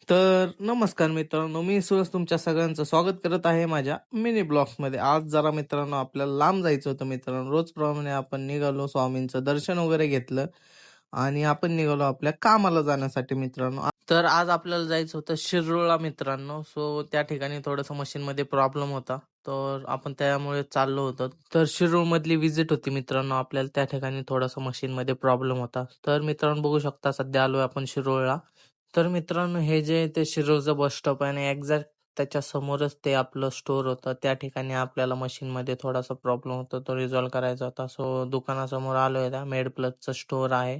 तर नमस्कार मित्रांनो, मी सुरज तुमच्या सगळ्यांचं स्वागत करत आहे माझ्या मिनी ब्लॉग्समध्ये. आज जरा मित्रांनो आपल्याला लांब जायचं होतं मित्रांनो. रोजप्रमाणे आपण निघालो, स्वामींचं दर्शन वगैरे घेतलं आणि आपण निघालो आपल्या कामाला जाण्यासाठी मित्रांनो. तर आज आपल्याला जायचं होतं शिरूरला मित्रांनो. सो त्या ठिकाणी थोडंसं मशीनमध्ये प्रॉब्लेम होता. तर आपण त्यामुळे चाललो होतो. तर शिरूरमधली व्हिजिट होती मित्रांनो आपल्याला. त्या ठिकाणी थोडासा मशीनमध्ये प्रॉब्लेम होता. तर मित्रांनो बघू शकता सध्या आलोय आपण शिरूरला. तर मित्रांनो हे जे ते शिरूरचं बस स्टॉप आहे आणि एक्झॅक्ट त्याच्या समोरच ते आपलं स्टोअर होतं. त्या ठिकाणी आपल्याला मशीनमध्ये थोडासा प्रॉब्लेम होता, तो रिझॉल्व्ह करायचा होता. सो दुकानासमोर आलोय त्या मेड प्लसचं स्टोअर आहे.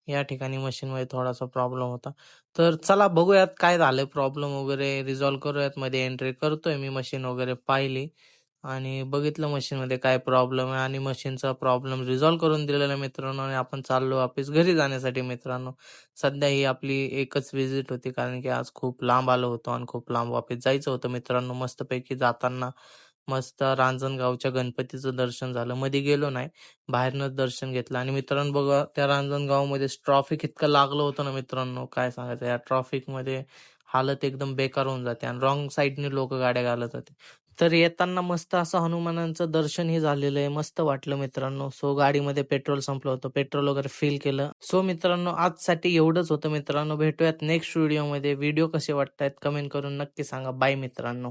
या ठिकाणी मशीनमध्ये थोडासा प्रॉब्लेम होता. तर चला बघूयात काय झालंय प्रॉब्लेम वगैरे रिझॉल्व्ह करूयात. मध्ये एंट्री करतोय मी, मशीन वगैरे पाहिली आणि बघितलं मशीनमध्ये काय प्रॉब्लेम आहे आणि मशीनचा प्रॉब्लेम रिझॉल्व्ह करून दिलेला मित्रांनो आणि आपण चाललो वापस घरी जाण्यासाठी मित्रांनो. सध्या ही आपली एकच व्हिजिट होती कारण की आज खूप लांब आलो होतो आणि खूप लांब वापस जायचं होतं मित्रांनो. मस्तपैकी जाताना मस्त रांजणगावच्या गणपतीचं दर्शन झालं. मध्ये गेलो नाही, बाहेरनंच दर्शन घेतलं आणि मित्रांनो बघा त्या रांजणगावमध्ये ट्रॉफिक इतकं लागलं होतं ना मित्रांनो, काय सांगायचं. या ट्रॉफिकमध्ये हालत एकदम बेकार होऊन जाते आणि रॉंग साईडने लोक गाड्या घालत होते. तर येताना मस्त असं हनुमानांचं दर्शनही झालेलं आहे. मस्त वाटलं मित्रांनो. सो गाडीमध्ये पेट्रोल संपलं होतं. पेट्रोल वगैरे फिल केलं. सो मित्रांनो आजसाठी एवढंच होतं मित्रांनो. भेटूयात नेक्स्ट व्हिडिओमध्ये. व्हिडिओ कसे वाटतायत कमेंट करून नक्की सांगा. बाय मित्रांनो.